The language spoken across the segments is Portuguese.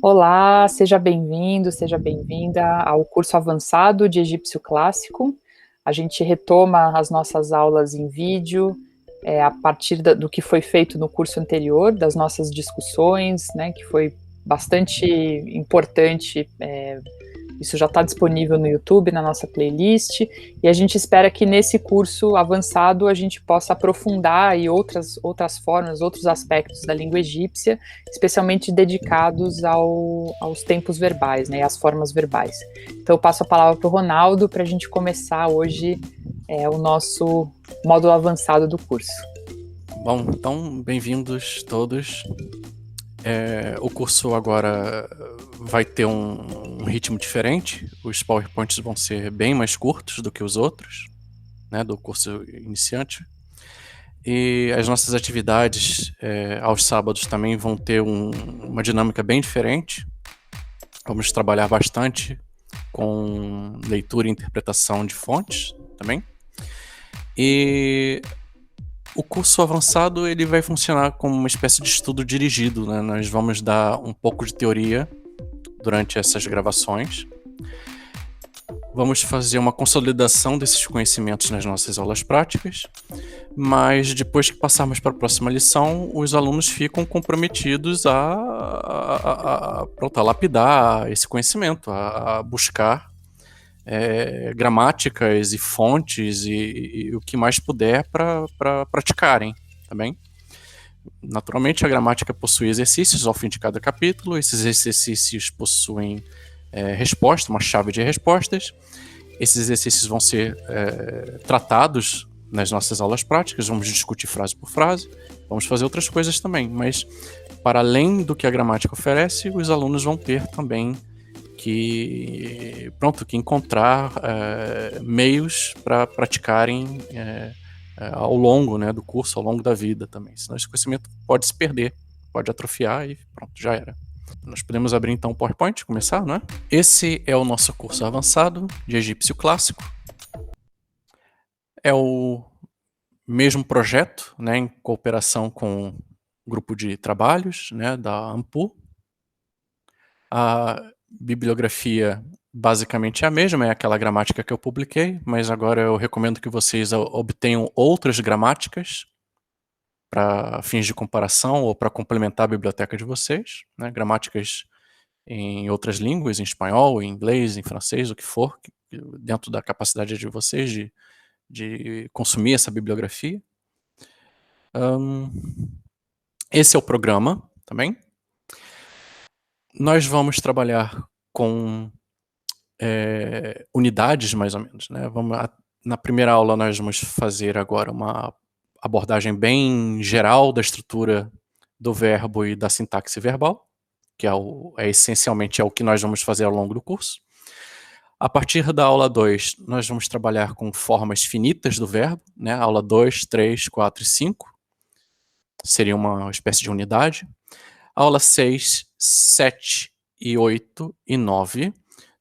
Olá, seja bem-vindo, seja bem-vinda ao curso avançado de Egípcio Clássico. A gente retoma as nossas aulas em vídeo, a partir do que foi feito no curso anterior, das nossas discussões, né, que foi bastante importante. Isso já está disponível no YouTube, na nossa playlist, e a gente espera que nesse curso avançado a gente possa aprofundar aí outras formas, outros aspectos da língua egípcia, especialmente dedicados aos tempos verbais, né, às formas verbais. Então eu passo a palavra para o Ronaldo para a gente começar hoje o nosso módulo avançado do curso. Bom, então, bem-vindos todos. O curso agora vai ter um ritmo diferente. Os PowerPoints vão ser bem mais curtos do que os outros, né, do curso iniciante. E as nossas atividades aos sábados também vão ter uma dinâmica bem diferente. Vamos trabalhar bastante com leitura e interpretação de fontes também. E o curso avançado ele vai funcionar como uma espécie de estudo dirigido, né? Nós vamos dar um pouco de teoria durante essas gravações. Vamos fazer uma consolidação desses conhecimentos nas nossas aulas práticas, mas depois que passarmos para a próxima lição, os alunos ficam comprometidos a lapidar esse conhecimento, a buscar gramáticas e fontes e o que mais puder para praticarem, tá bem? Naturalmente, a gramática possui exercícios ao fim de cada capítulo. Esses exercícios possuem resposta, uma chave de respostas. Esses exercícios vão ser tratados nas nossas aulas práticas. Vamos discutir frase por frase. Vamos fazer outras coisas também, mas para além do que a gramática oferece, os alunos vão ter também que encontrar meios para praticarem ao longo, né, do curso, ao longo da vida também. Senão esse conhecimento pode se perder, pode atrofiar e pronto, já era. Nós podemos abrir então o PowerPoint, começar, não é? Esse é o nosso curso avançado de Egípcio Clássico. É o mesmo projeto, né, em cooperação com o grupo de trabalhos, né, da AMPU. A bibliografia basicamente é a mesma, é aquela gramática que eu publiquei, mas agora eu recomendo que vocês obtenham outras gramáticas para fins de comparação ou para complementar a biblioteca de vocês, né? Gramáticas em outras línguas, em espanhol, em inglês, em francês, o que for, dentro da capacidade de vocês de consumir essa bibliografia. Esse é o programa também. Nós vamos trabalhar com unidades, mais ou menos, né? Na primeira aula nós vamos fazer agora uma abordagem bem geral da estrutura do verbo e da sintaxe verbal, que essencialmente o que nós vamos fazer ao longo do curso. A partir da aula 2, nós vamos trabalhar com formas finitas do verbo, né? Aula 2, 3, 4 e 5 seria uma espécie de unidade. Aula 6, 7 e 8 e 9,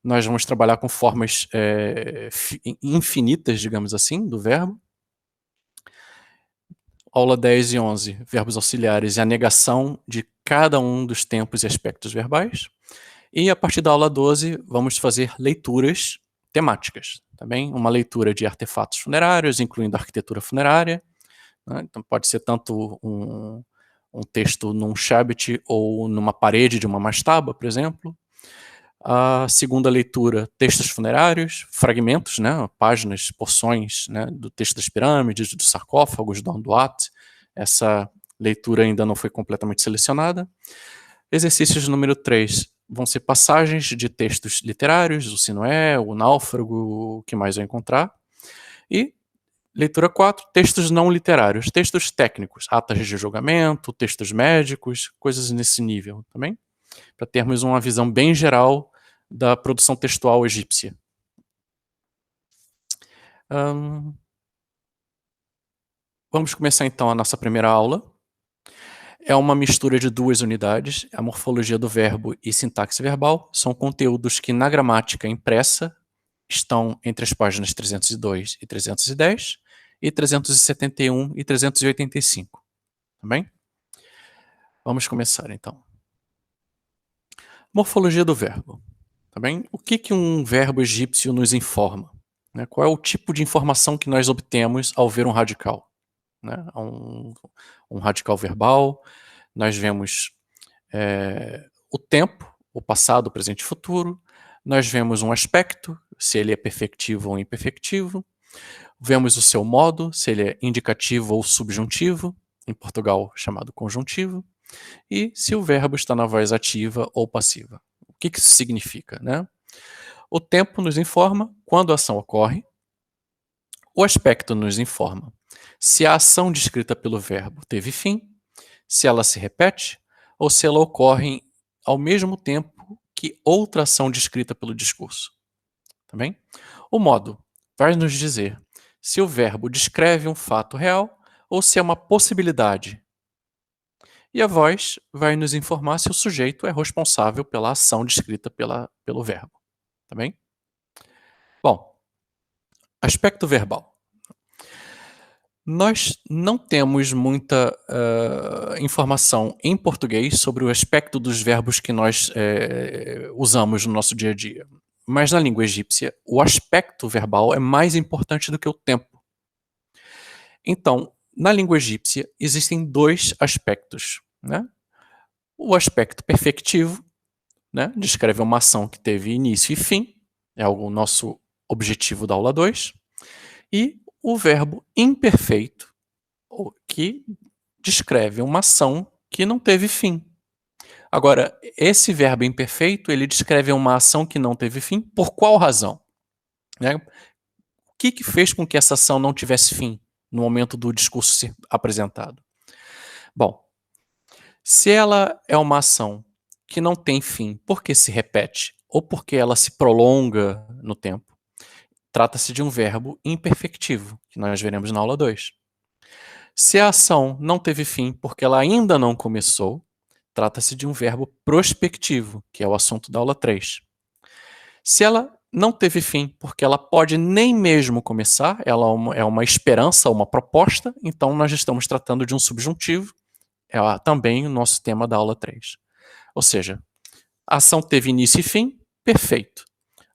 nós vamos trabalhar com formas infinitas, digamos assim, do verbo. Aula 10 e 11, verbos auxiliares e a negação de cada um dos tempos e aspectos verbais. E a partir da aula 12, vamos fazer leituras temáticas. Também uma leitura de artefatos funerários, incluindo arquitetura funerária. Né? Então pode ser tanto um texto num shabit ou numa parede de uma mastaba, por exemplo. A segunda leitura, textos funerários, fragmentos, né, páginas, porções, né, do texto das pirâmides, dos sarcófagos, do Anduat. Essa leitura ainda não foi completamente selecionada. Exercícios número 3 vão ser passagens de textos literários, o Sinué, o Náufrago, o que mais vai encontrar. E leitura 4, textos não literários, textos técnicos, atas de julgamento, textos médicos, coisas nesse nível também, para termos uma visão bem geral da produção textual egípcia. Vamos começar então a nossa primeira aula. É uma mistura de duas unidades, a morfologia do verbo e sintaxe verbal. São conteúdos que na gramática impressa estão entre as páginas 302 e 310 e 371 e 385. Tá bem? Vamos começar então. Morfologia do verbo. Tá bem? O que um verbo egípcio nos informa? Né? Qual é o tipo de informação que nós obtemos ao ver um radical? Né? Um radical verbal, nós vemos o tempo, o passado, o presente e o futuro, nós vemos um aspecto, se ele é perfectivo ou imperfectivo, vemos o seu modo, se ele é indicativo ou subjuntivo, em Portugal chamado conjuntivo, e se o verbo está na voz ativa ou passiva. O que isso significa? Né? O tempo nos informa quando a ação ocorre, o aspecto nos informa se a ação descrita pelo verbo teve fim, se ela se repete ou se ela ocorre ao mesmo tempo que outra ação descrita pelo discurso. Tá bem? O modo vai nos dizer se o verbo descreve um fato real ou se é uma possibilidade. E a voz vai nos informar se o sujeito é responsável pela ação descrita pelo verbo. Tá bem? Bom, aspecto verbal. Nós não temos muita informação em português sobre o aspecto dos verbos que nós usamos no nosso dia a dia. Mas na língua egípcia, o aspecto verbal é mais importante do que o tempo. Então, na língua egípcia, existem dois aspectos. Né? O aspecto perfectivo, né? Descreve uma ação que teve início e fim, é o nosso objetivo da aula 2. E o verbo imperfeito, que descreve uma ação que não teve fim. Agora, esse verbo imperfeito, ele descreve uma ação que não teve fim, por qual razão? Né? O que fez com que essa ação não tivesse fim no momento do discurso ser apresentado? Bom, se ela é uma ação que não tem fim porque se repete ou porque ela se prolonga no tempo, trata-se de um verbo imperfectivo, que nós veremos na aula 2. Se a ação não teve fim porque ela ainda não começou, trata-se de um verbo prospectivo, que é o assunto da aula 3. Se ela não teve fim porque ela pode nem mesmo começar, ela é uma esperança, uma proposta, então nós estamos tratando de um subjuntivo, é também o nosso tema da aula 3. Ou seja, a ação teve início e fim, perfeito.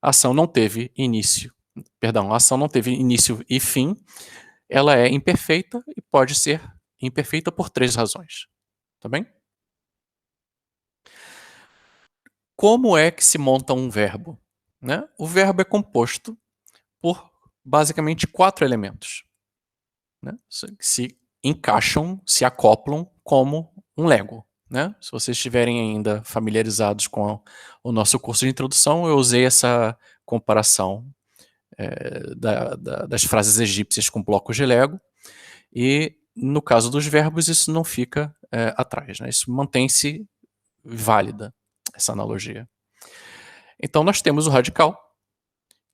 A ação não teve início, a ação não teve início e fim, ela é imperfeita e pode ser imperfeita por 3 razões. Tá bem? Como é que se monta um verbo? Né? O verbo é composto por basicamente 4 elementos. Né? Que se encaixam, se acoplam como um Lego. Né? Se vocês estiverem ainda familiarizados com o nosso curso de introdução, eu usei essa comparação das frases egípcias com blocos de Lego, e no caso dos verbos isso não fica atrás, né? Isso mantém-se válida, essa analogia. Então nós temos o radical,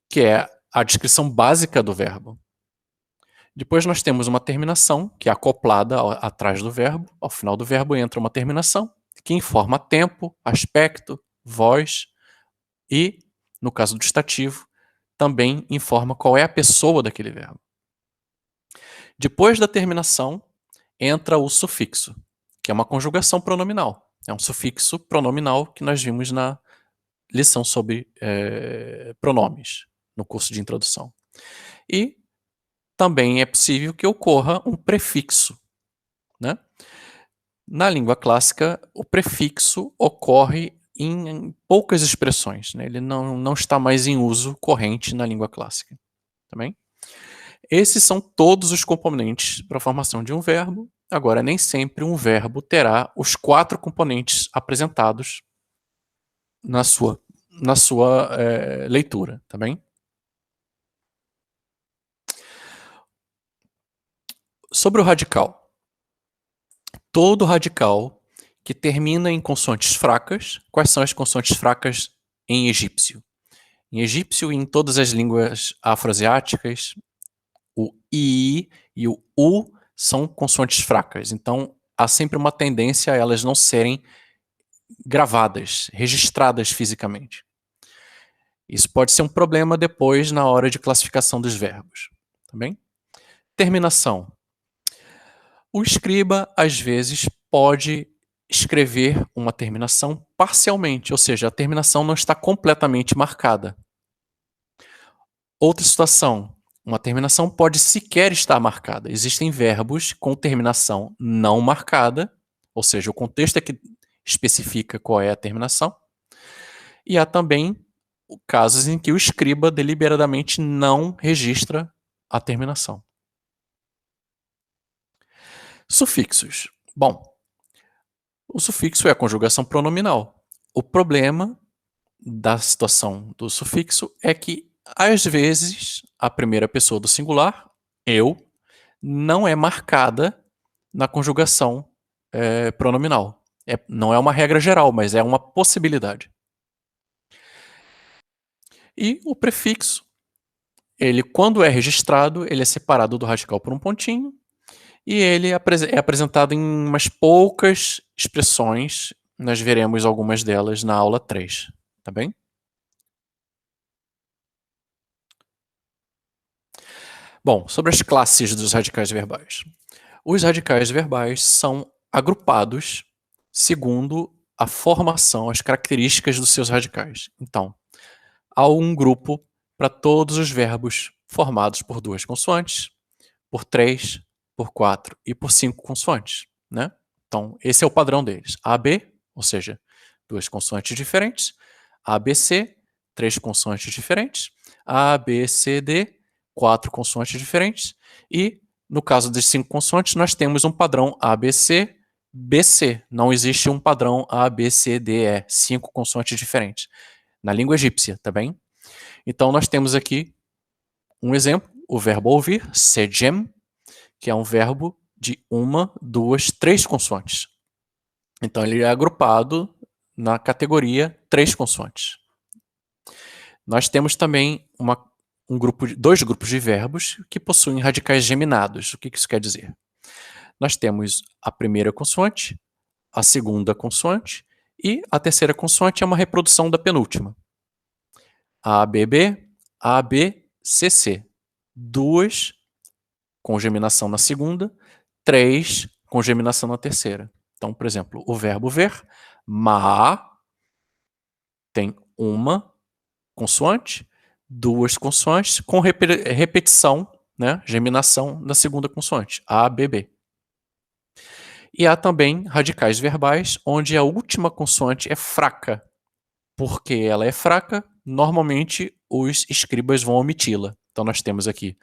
que é a descrição básica do verbo. Depois nós temos uma terminação, que é acoplada atrás do verbo. Ao final do verbo entra uma terminação, que informa tempo, aspecto, voz e, no caso do estativo, também informa qual é a pessoa daquele verbo. Depois da terminação, entra o sufixo, que é uma conjugação pronominal. É um sufixo pronominal que nós vimos na lição sobre pronomes, no curso de introdução. E também é possível que ocorra um prefixo. Né? Na língua clássica, o prefixo ocorre em poucas expressões. Né? Ele não está mais em uso corrente na língua clássica. Tá bem? Esses são todos os componentes para a formação de um verbo. Agora, nem sempre um verbo terá os 4 componentes apresentados na sua leitura, tá bem? Sobre o radical. Todo radical que termina em consoantes fracas, quais são as consoantes fracas em egípcio? Em egípcio e em todas as línguas afroasiáticas, o I e o U são consoantes fracas. Então, há sempre uma tendência a elas não serem gravadas, registradas fisicamente. Isso pode ser um problema depois na hora de classificação dos verbos. Tá bem? Terminação. O escriba, às vezes, pode escrever uma terminação parcialmente, ou seja, a terminação não está completamente marcada. Outra situação, uma terminação pode sequer estar marcada. Existem verbos com terminação não marcada, ou seja, o contexto é que especifica qual é a terminação. E há também casos em que o escriba deliberadamente não registra a terminação. Sufixos. Bom, o sufixo é a conjugação pronominal. O problema da situação do sufixo é que, às vezes, a primeira pessoa do singular, eu, não é marcada na conjugação pronominal. Não é uma regra geral, mas é uma possibilidade. E o prefixo, ele, quando é registrado, ele é separado do radical por um pontinho, e ele é apresentado em umas poucas expressões. Nós veremos algumas delas na aula 3, tá bem? Bom, sobre as classes dos radicais verbais. Os radicais verbais são agrupados segundo a formação, as características dos seus radicais. Então, há um grupo para todos os verbos formados por 2 consoantes, por 3, por 4 e por 5 consoantes, né? Então, esse é o padrão deles. AB, ou seja, 2 consoantes diferentes. ABC, 3 consoantes diferentes. ABCD, 4 consoantes diferentes. E, no caso das 5 consoantes, nós temos um padrão ABC, BC. Não existe um padrão ABCDE, 5 consoantes diferentes. Na língua egípcia, tá bem? Então, nós temos aqui um exemplo, o verbo ouvir, sejem, que é um verbo de 1, 2, 3 consoantes. Então, ele é agrupado na categoria 3 consoantes. Nós temos também dois grupos de verbos que possuem radicais geminados. O que isso quer dizer? Nós temos a primeira consoante, a segunda consoante e a terceira consoante é uma reprodução da penúltima. ABB, ABCC. 2 com geminação na segunda, 3 com geminação na terceira. Então, por exemplo, o verbo ver, ma, tem uma consoante, 2 consoantes, com repetição, né, geminação na segunda consoante, A, B, B. E há também radicais verbais, onde a última consoante é fraca. Porque ela é fraca, normalmente os escribas vão omiti-la. Então, nós temos aqui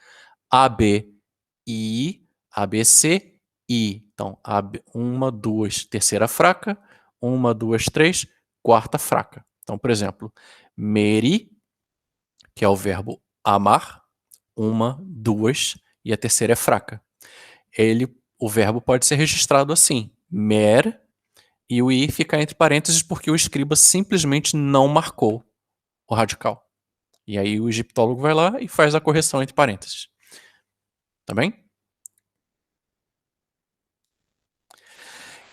A, B, I, ABC, I. Então, 1, 2, terceira fraca, 1, 2, 3, quarta fraca. Então, por exemplo, meri, que é o verbo amar, 1, 2, e a terceira é fraca. O verbo pode ser registrado assim, mer, e o I fica entre parênteses porque o escriba simplesmente não marcou o radical. E aí o egiptólogo vai lá e faz a correção entre parênteses. Tá bem?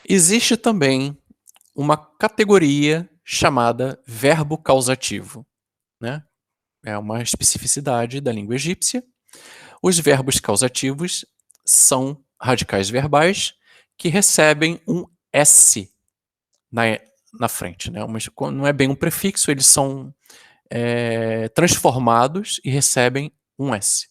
Existe também uma categoria chamada verbo causativo, né? É uma especificidade da língua egípcia. Os verbos causativos são radicais verbais que recebem um S na frente, né? Mas não é bem um prefixo, eles são transformados e recebem um S.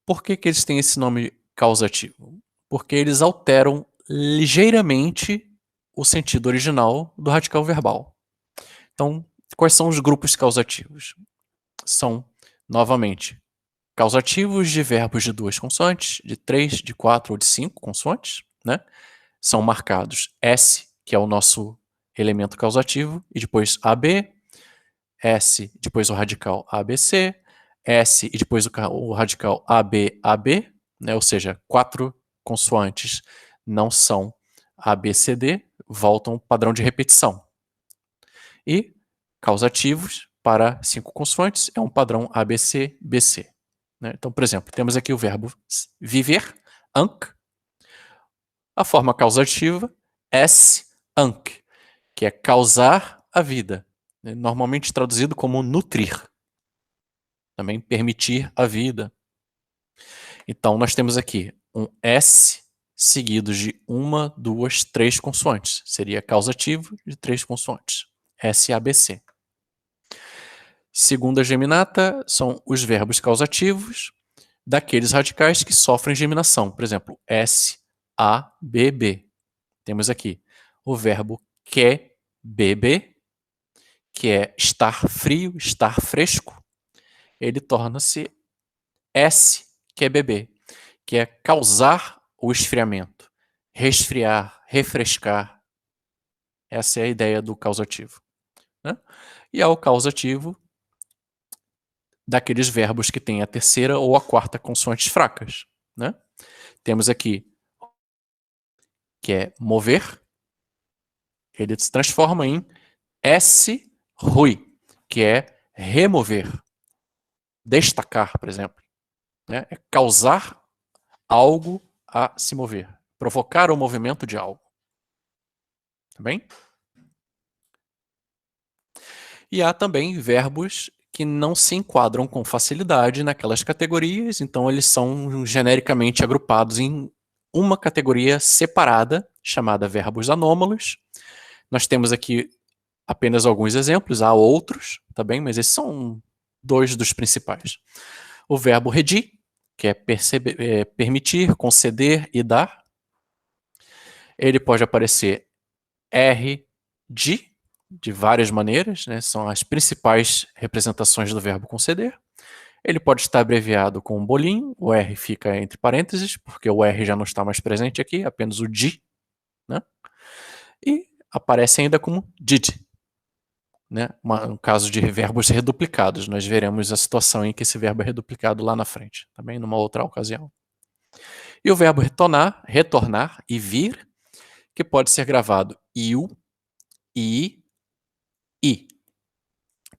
Por que eles têm esse nome causativo? Porque eles alteram ligeiramente o sentido original do radical verbal. Então, quais são os grupos causativos? São, novamente, causativos de verbos de 2 consoantes, de 3, de 4 ou de 5 consoantes, né? São marcados S, que é o nosso elemento causativo, e depois AB, S, depois o radical ABC, S e depois o radical AB, AB, né? Ou seja, 4 consoantes não são ABCD, voltam ao padrão de repetição. E causativos para 5 consoantes é um padrão ABC, BC. Né? Então, por exemplo, temos aqui o verbo viver, anc, a forma causativa, anc, que é causar a vida, né? Normalmente traduzido como nutrir. Também permitir a vida. Então, nós temos aqui um S seguidos de uma, duas, três consoantes. Seria causativo de 3 consoantes. S-A-B-C. Segunda geminata são os verbos causativos daqueles radicais que sofrem geminação. Por exemplo, S-A-B-B. Temos aqui o verbo quer beber, que é estar frio, estar fresco. Ele torna-se S, que é beber, que é causar o esfriamento, resfriar, refrescar. Essa é a ideia do causativo, né? E ao causativo daqueles verbos que têm a terceira ou a quarta consoantes fracas, né? Temos aqui que é mover, ele se transforma em S-rui, que é remover, destacar, por exemplo, né? É causar algo a se mover, provocar o movimento de algo. Tá bem? E há também verbos que não se enquadram com facilidade naquelas categorias, então eles são genericamente agrupados em uma categoria separada, chamada verbos anômalos. Nós temos aqui apenas alguns exemplos, há outros, tá bem? Mas esses são 2 dos principais. O verbo redir, que é permitir, conceder e dar. Ele pode aparecer de várias maneiras, né? São as principais representações do verbo conceder. Ele pode estar abreviado com um bolinho, o R fica entre parênteses, porque o R já não está mais presente aqui, apenas o di, né? E aparece ainda como did, né? Um caso de verbos reduplicados. Nós veremos a situação em que esse verbo é reduplicado lá na frente, também numa outra ocasião. E o verbo retornar e vir, que pode ser gravado iu, i,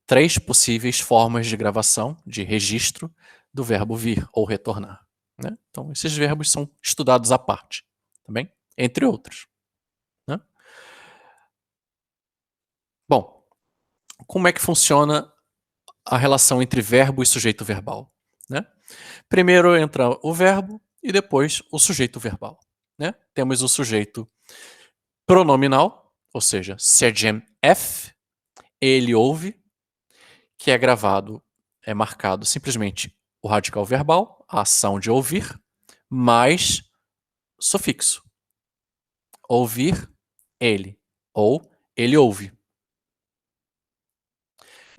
3 possíveis formas de gravação, de registro do verbo vir ou retornar, né? Então, esses verbos são estudados à parte, tá bem? Entre outros, né? Bom, como é que funciona a relação entre verbo e sujeito verbal, né? Primeiro entra o verbo e depois o sujeito verbal, né? Temos o sujeito pronominal, ou seja, Sergem F, ele ouve, que é gravado, é marcado simplesmente o radical verbal, a ação de ouvir, mais sufixo. Ouvir, ele, ou ele ouve.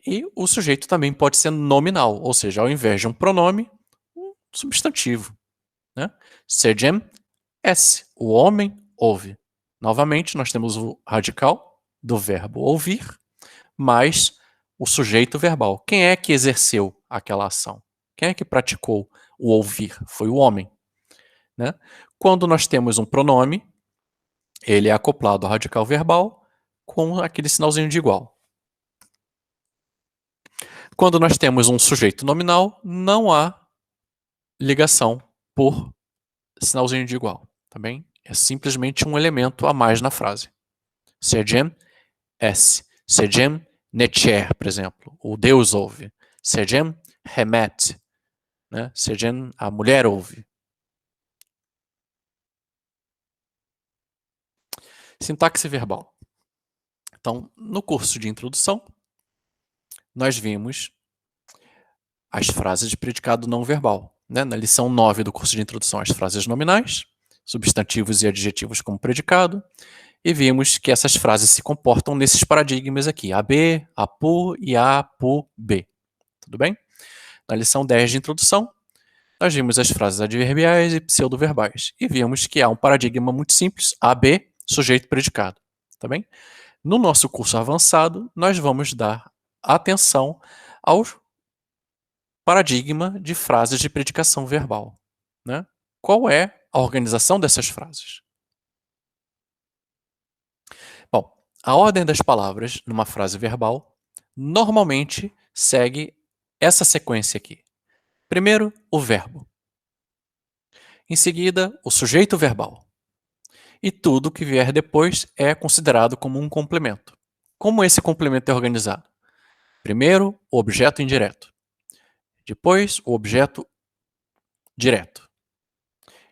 E o sujeito também pode ser nominal, ou seja, ao invés de um pronome, um substantivo, né? Sergem S, o homem ouve. Novamente, nós temos o radical do verbo ouvir, mais o sujeito verbal. Quem é que exerceu aquela ação? Quem é que praticou o ouvir? Foi o homem, né? Quando nós temos um pronome, ele é acoplado ao radical verbal com aquele sinalzinho de igual. Quando nós temos um sujeito nominal, não há ligação por sinalzinho de igual, tá bem? É simplesmente um elemento a mais na frase. Sergem S. Sergem Necher, por exemplo. O Deus ouve. Sergem Hemet, né? Sergem, a mulher ouve. Sintaxe verbal. Então, no curso de introdução, nós vimos as frases de predicado não verbal, né? Na lição 9 do curso de introdução, as frases nominais, substantivos e adjetivos como predicado, e vimos que essas frases se comportam nesses paradigmas aqui, AB, APU e APU-B. Tudo bem? Na lição 10 de introdução, nós vimos as frases adverbiais e pseudoverbais, e vimos que há um paradigma muito simples, AB, sujeito predicado. Tá bem? No nosso curso avançado, nós vamos dar atenção ao paradigma de frases de predicação verbal, né? Qual é a organização dessas frases? Bom, a ordem das palavras numa frase verbal normalmente segue essa sequência aqui. Primeiro, o verbo. Em seguida, o sujeito verbal. E tudo que vier depois é considerado como um complemento. Como esse complemento é organizado? Primeiro, o objeto indireto. Depois, o objeto direto.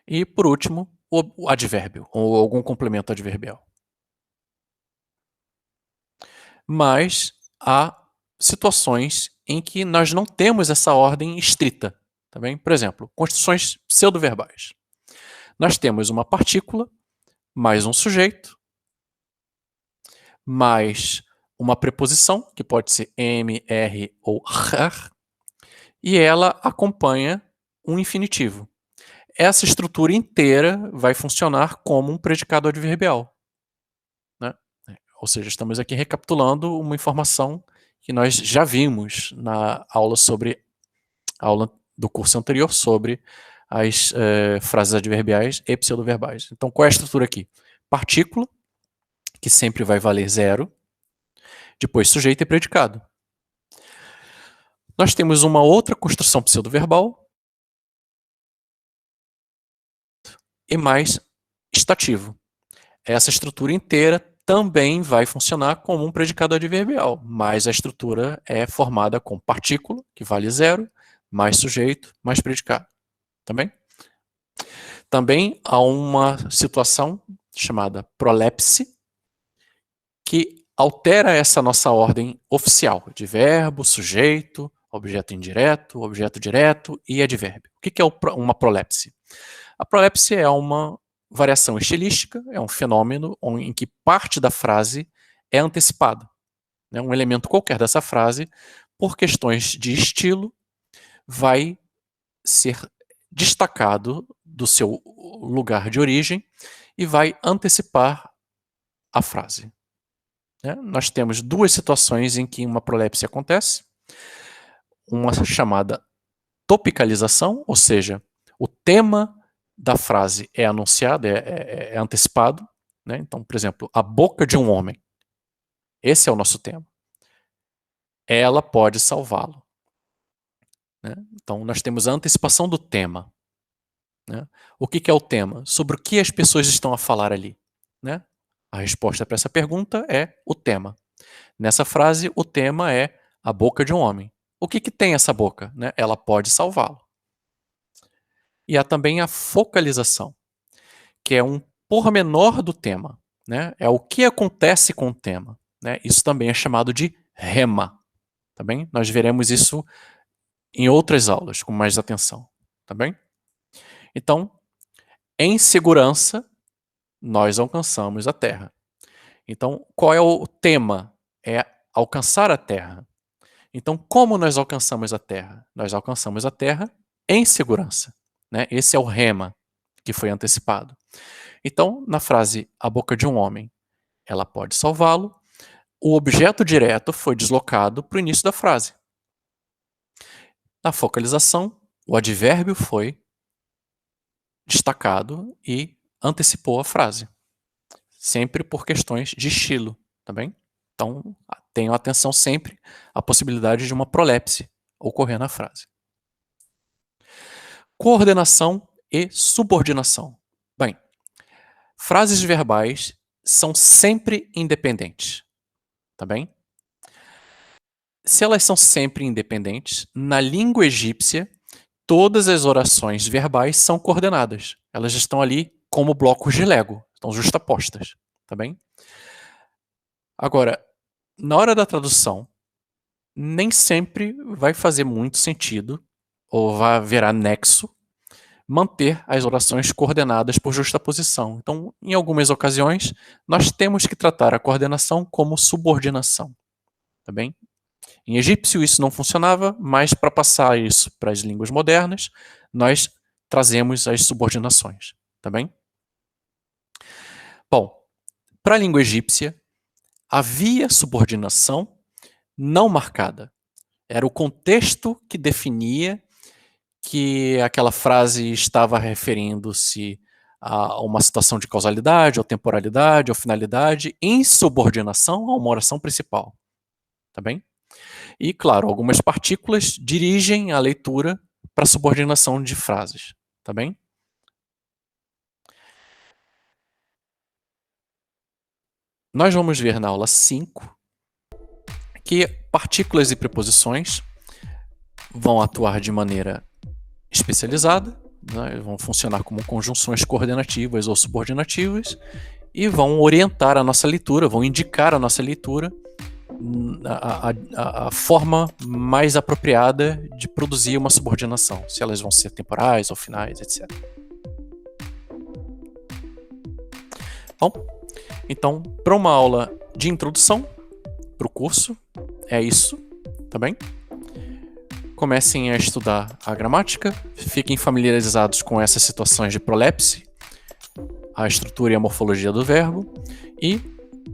E, por último, o advérbio ou algum complemento adverbial. Mas há situações em que nós não temos essa ordem estrita. Tá bem? Por exemplo, construções pseudoverbais. Nós temos uma partícula, mais um sujeito, mais uma preposição, que pode ser M, R ou R, e ela acompanha um infinitivo. Essa estrutura inteira vai funcionar como um predicado adverbial, né? Ou seja, estamos aqui recapitulando uma informação que nós já vimos na aula do curso anterior sobre as frases adverbiais e pseudoverbais. Então, qual é a estrutura aqui? Partícula, que sempre vai valer 0, depois sujeito e predicado. Nós temos uma outra construção pseudoverbal e mais estativo. Essa estrutura inteira também vai funcionar como um predicado adverbial, mas a estrutura é formada com partícula, que vale 0, mais sujeito, mais predicado. Também? Também há uma situação chamada prolepse, que altera essa nossa ordem oficial de verbo, sujeito, objeto indireto, objeto direto e advérbio. O que é uma prolepse? A prolepse é uma variação estilística, é um fenômeno em que parte da frase é antecipada. Um elemento qualquer dessa frase, por questões de estilo, vai ser destacado do seu lugar de origem e vai antecipar a frase. Nós temos duas situações em que uma prolepse acontece. Uma chamada topicalização, ou seja, o tema da frase é anunciado, é antecipado. Então, por exemplo, a boca de um homem. Esse é o nosso tema. Ela pode salvá-lo. Então, nós temos a antecipação do tema. O que é o tema? Sobre o que as pessoas estão a falar ali? A resposta para essa pergunta é o tema. Nessa frase, o tema é a boca de um homem. O que tem essa boca? Ela pode salvá-lo. E há também a focalização, que é um pormenor do tema. É o que acontece com o tema. Isso também é chamado de rema. Tá bem? Nós veremos isso em outras aulas, com mais atenção. Tá bem? Então, em segurança, nós alcançamos a Terra. Então, qual é o tema? É alcançar a Terra. Então, como nós alcançamos a Terra? Nós alcançamos a Terra em segurança. Esse é o rema que foi antecipado. Então, na frase a boca de um homem, ela pode salvá-lo, o objeto direto foi deslocado para o início da frase. Na focalização, o advérbio foi destacado e antecipou a frase. Sempre por questões de estilo, tá bem? Então, tenham atenção sempre à possibilidade de uma prolepse ocorrer na frase. Coordenação e subordinação. Bem, frases verbais são sempre independentes, tá bem? Se elas são sempre independentes, na língua egípcia, todas as orações verbais são coordenadas. Elas estão ali como blocos de Lego, estão justapostas, tá bem? Agora, na hora da tradução, nem sempre vai fazer muito sentido, ou vai haver anexo, manter as orações coordenadas por justaposição. Então, em algumas ocasiões, nós temos que tratar a coordenação como subordinação, tá bem? Em egípcio isso não funcionava, mas para passar isso para as línguas modernas, nós trazemos as subordinações, tá bem? Bom, para a língua egípcia, havia subordinação não marcada. Era o contexto que definia que aquela frase estava referindo-se a uma situação de causalidade, ou temporalidade, ou finalidade, em subordinação a uma oração principal. Tá bem? E, claro, algumas partículas dirigem a leitura para a subordinação de frases. Tá bem? Nós vamos ver na aula 5 que partículas e preposições vão atuar de maneira especializada né, vão funcionar como conjunções coordenativas ou subordinativas e vão orientar a nossa leitura, vão indicar a nossa leitura a forma mais apropriada de produzir uma subordinação, se elas vão ser temporais ou finais, etc. Bom, então, para uma aula de introdução para o curso, é isso, tá bem? Comecem a estudar a gramática, fiquem familiarizados com essas situações de prolepse, a estrutura e a morfologia do verbo, e,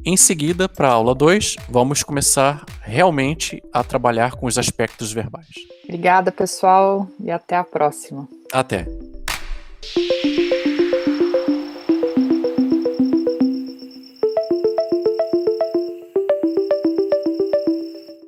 em seguida, para a aula 2, vamos começar realmente a trabalhar com os aspectos verbais. Obrigada, pessoal, e até a próxima. Até!